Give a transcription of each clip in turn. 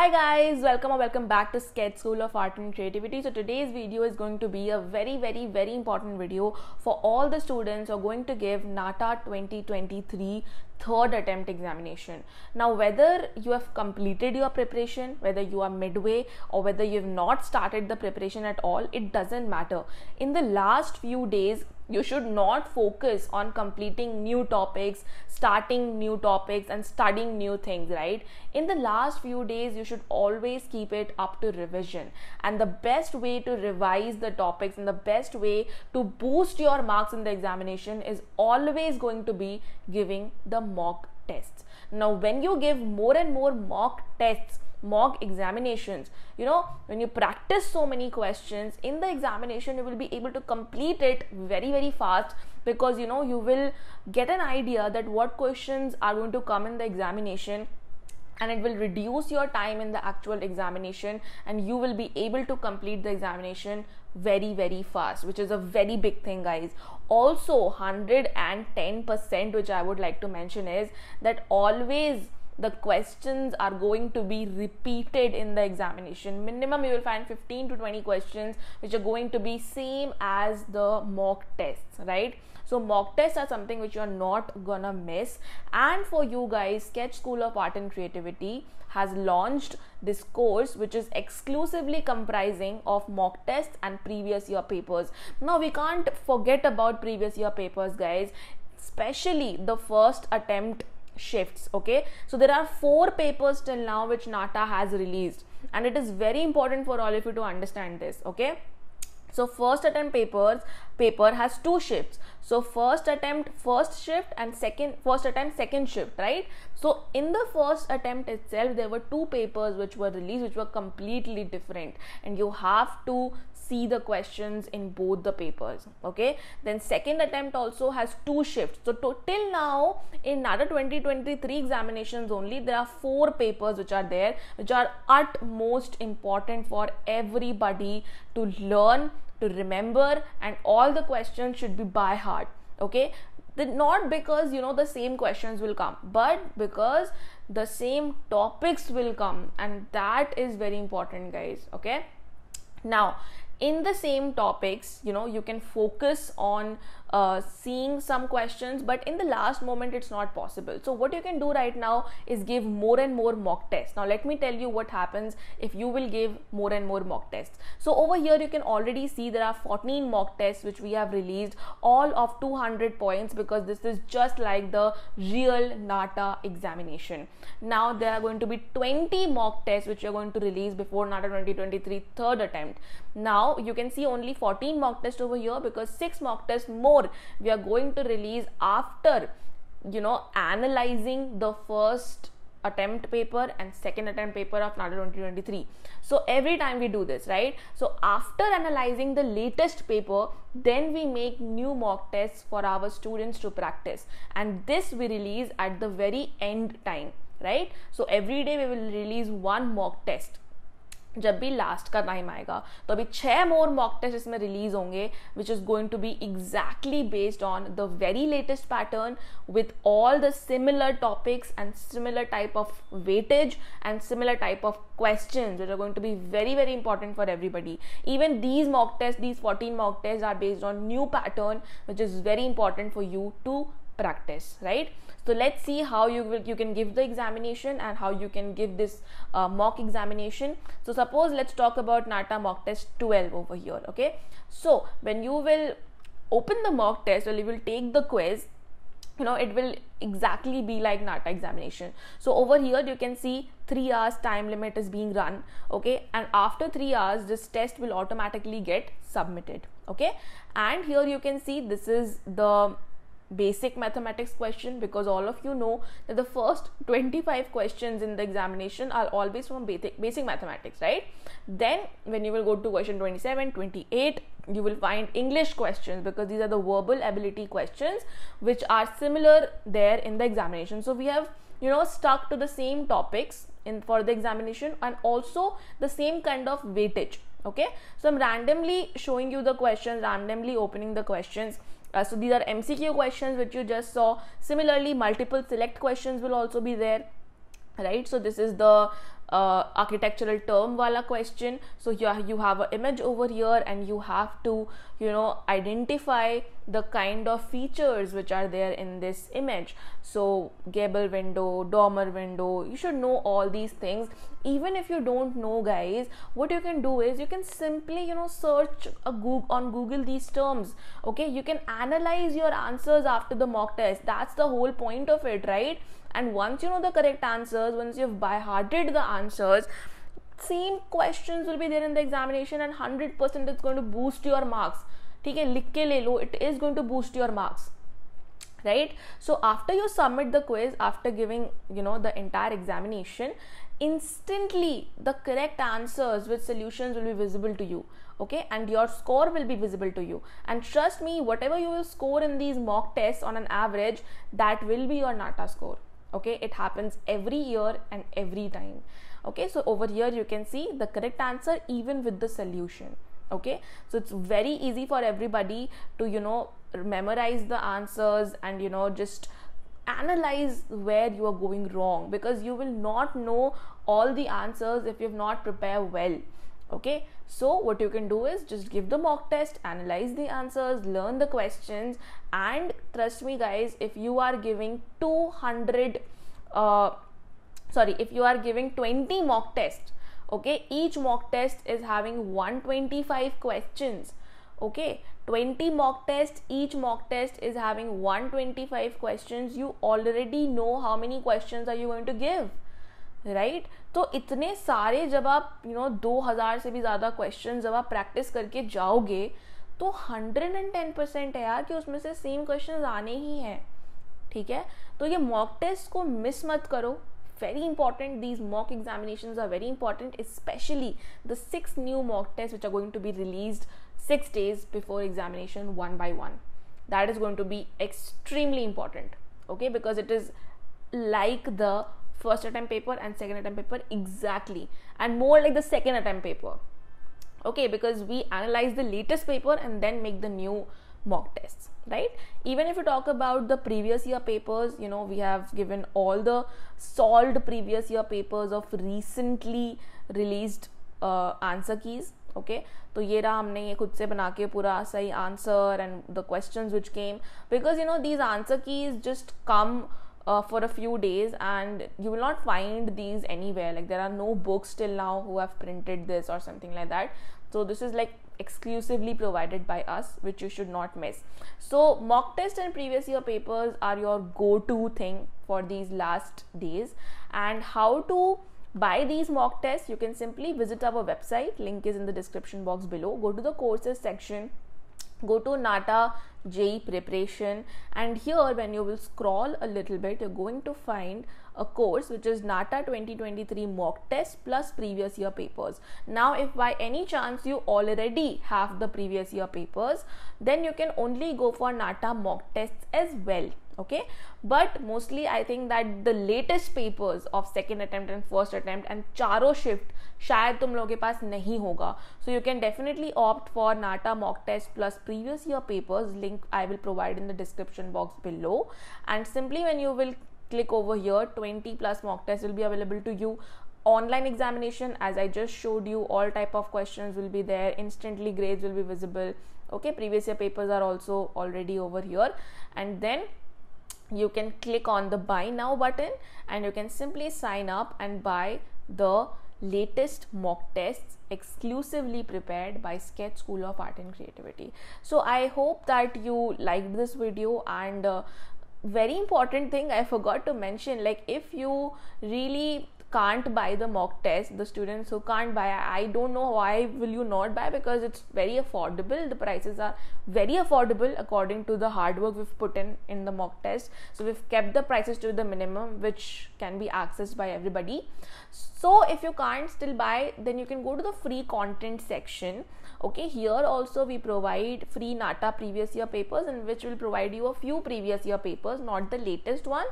Hi guys, welcome or welcome back to Sketch School of Art and Creativity. So today's video is going to be a very important video for all the students who are going to give NATA 2023 third attempt examination. Now whether you have completed your preparation, whether you are midway or whether you have not started the preparation at all, it doesn't matter. In the last few days, you should not focus on completing new topics, starting new topics and studying new things, right? In the last few days, you should always keep it up to revision. And the best way to revise the topics and the best way to boost your marks in the examination is always going to be giving the mock tests. Now, when you give more and more mock tests, mock examinations, when you practice so many questions in the examination, you will be able to complete it very fast, because you will get an idea that what questions are going to come in the examination, and it will reduce your time in the actual examination, and you will be able to complete the examination very fast, which is a very big thing, guys. Also 110%, which I would like to mention, is that always the questions are going to be repeated in the examination. Minimum you will find 15 to 20 questions which are going to be same as the mock tests, right? So mock tests are something which you are not gonna miss. And for you guys, Sketch School of Art and Creativity has launched this course which is exclusively comprising of mock tests and previous year papers. Now we can't forget about previous year papers, guys, especially the first attempt shifts. Okay, so there are 4 papers till now which NATA has released, and it is very important for all of you to understand this. Okay, so first attempt paper has 2 shifts. So first attempt first shift and first attempt second shift, right? So in the first attempt itself, there were 2 papers which were released which were completely different, and you have to see the questions in both the papers. Okay, then second attempt also has 2 shifts. So till now in NATA 2023 examinations only, there are 4 papers which are there, which are utmost important for everybody to learn, to remember, and all the questions should be by heart. Okay, not because the same questions will come, but because the same topics will come, and that is very important, guys. Okay, now in the same topics, you can focus on seeing some questions, but in the last moment it's not possible. So what you can do right now is give more and more mock tests. Now let me tell you what happens if you will give more and more mock tests. So over here you can already see there are 14 mock tests which we have released, all of 200 points, because this is just like the real NATA examination. Now there are going to be 20 mock tests which are going to release before NATA 2023 third attempt. Now you can see only 14 mock tests over here, because 6 mock tests more we are going to release after analyzing the first attempt paper and second attempt paper of NATA 2023. So every time we do this, right? So after analyzing the latest paper, then we make new mock tests for our students to practice, and this we release at the very end time, right? So every day we will release 1 mock test. जब भी last का time आएगा तो अभी 6 more mock test इसमें release होंगे, which is going to be exactly based on the very latest pattern with all the similar topics and similar type of weightage and similar type of questions that are going to be very important for everybody. Even these mock tests, these 14 mock tests, are based on new pattern, which is very important for you to practice, right? So let's see how you can give the examination and how you can give this mock examination. So suppose let's talk about NATA mock test 12 over here. Okay, so when you will open the mock test, well, you will take the quiz, it will exactly be like NATA examination. So over here you can see 3 hours time limit is being run. Okay, and after 3 hours this test will automatically get submitted. Okay, and here you can see this is the basic mathematics question, because all of you know that the first 25 questions in the examination are always from basic mathematics, right? Then when you will go to question 27, 28, you will find English questions, because these are the verbal ability questions which are similar there in the examination. So we have stuck to the same topics for the examination, and also the same kind of weightage. Okay, so I'm randomly showing you the questions, randomly opening the questions. So these are MCQ questions which you just saw. Similarly, multiple select questions will also be there, right? So this is the architectural term wala question. So you have an image over here, and you have to, you know, identify the kind of features which are there in this image. So gable window, dormer window, you should know all these things. Even if you don't know, guys, what you can do is you can simply, you know, search on Google these terms. Okay, you can analyze your answers after the mock test. That's the whole point of it, right? And once you know the correct answers, once you've by-hearted the answers, same questions will be there in the examination, and 100% it's going to boost your marks. ठीक है, लिख के ले लो, it is going to boost your marks, right? So after you submit the quiz, after giving, you know, the entire examination, instantly the correct answers with solutions will be visible to you. Okay, and your score will be visible to you, and trust me, whatever you will score in these mock tests on an average, that will be your NATA score. Okay, it happens every year and every time. Okay, so over here you can see the correct answer even with the solution. Okay, so it's very easy for everybody to, you know, memorize the answers and, you know, just analyze where you are going wrong, because you will not know all the answers if you've not prepared well. Okay, so what you can do is just give the mock test, analyze the answers, learn the questions, and trust me, guys, if you are giving if you are giving 20 mock tests, okay, each mock test is having 125 questions. Okay, 20 mock tests, each mock test is having 125 questions. You already know how many questions are you going to give, right तो इतने सारे जब आप 2000 से भी ज़्यादा question जब आप प्रैक्टिस करके जाओगे तो 110% है यार कि उसमें से सेम क्वेश्चन आने ही हैं. ठीक है, तो ये मॉक टेस्ट को मिस मत करो. Very important, these mock examinations are very important, especially the 6 new mock tests which are going to be released 6 days before examination, one by one. That is going to be extremely important, okay, because it is like the first attempt paper and second attempt paper exactly, and more like the second attempt paper, okay, because we analyze the latest paper and then make the new mock tests, right? Even if you talk about the previous year papers, we have given all the solved previous year papers of recently released answer keys. Okay, तो ये रहा हमने ये खुद से बना के पूरा सही answer and the questions which came, because these answer keys just come for a few days and you will not find these anywhere. Like there are no books till now who have printed this or something like that. So this is like exclusively provided by us, which you should not miss. So mock test and previous year papers are your go-to thing for these last days. And how to buy these mock tests, you can simply visit our website. Link is in the description box below. Go to the courses section, go to NATA JEE preparation, and here when you will scroll a little bit, you're going to find a course which is NATA 2023 mock test plus previous year papers. Now if by any chance you already have the previous year papers, then you can only go for NATA mock tests as well. Okay, but mostly I think that the latest papers of second attempt and first attempt and चारों shift शायद तुम लोगों के पास नहीं होगा. So you can definitely opt for NATA mock test plus previous year papers. Link I will provide in the description box below. And simply when you will click over here, 20 plus mock tests will be available to you. Online examination, as I just showed you, all type of questions will be there. Instantly grades will be visible. Okay, previous year papers are also already over here. And then you can click on the buy now button and you can simply sign up and buy the latest mock tests exclusively prepared by Sketch School of Art and Creativity. So I hope that you liked this video. And very important thing I forgot to mention, like if you really can't buy the mock test, the students who can't buy, I don't know why will you not buy, because it's very affordable. The prices are very affordable according to the hard work we've put in the mock test. So we've kept the prices to the minimum which can be accessed by everybody. So if you can't still buy, then you can go to the free content section. Okay, here also we provide free NATA previous year papers, in which will provide you a few previous year papers, not the latest one,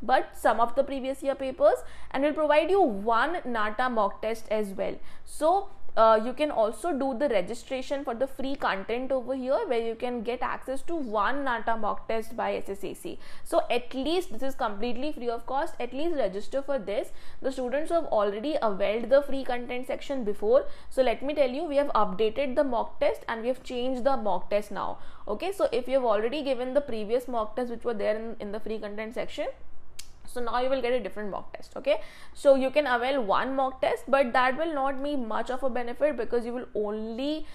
but some of the previous year papers, and will provide you one NATA mock test as well. So you can also do the registration for the free content over here, where you can get access to one NATA mock test by SSAC. So at least this is completely free of cost. At least register for this. The students who have already availed the free content section before, so let me tell you, we have updated the mock test and we have changed the mock test now. Okay, so if you have already given the previous mock tests which were there in the free content section, so now you will get a different mock test. Okay, so you can avail one mock test, but that will not be much of a benefit, because you will only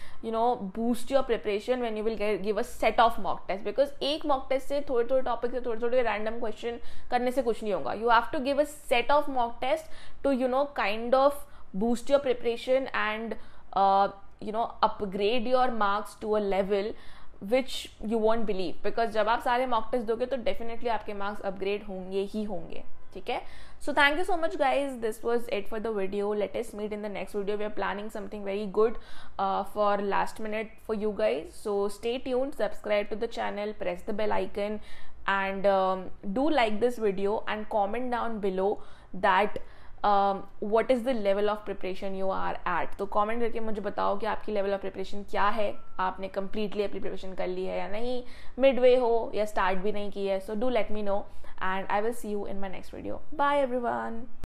boost your preparation when you will give a set of mock tests. Because एक mock test से थोड़े topic से थोड़े random question करने से कुछ नहीं होगा. You have to give a set of mock test to kind of boost your preparation and upgrade your marks to a level which you won't believe. because जब आप सारे mock test दोगे तो definitely आपके marks upgrade होंगे ही होंगे. ठीक है, so thank you so much guys, this was it for the video. Let us meet in the next video. We are planning something very good for last minute for you guys, so stay tuned, subscribe to the channel, press the bell icon, and do like this video and comment down below that what is the level of preparation you are at. तो comment करके मुझे बताओ कि आपकी level of preparation क्या है, आपने completely अपनी preparation कर ली है या नहीं, midway हो या start भी नहीं की है. So do let me know and I will see you in my next video. Bye everyone.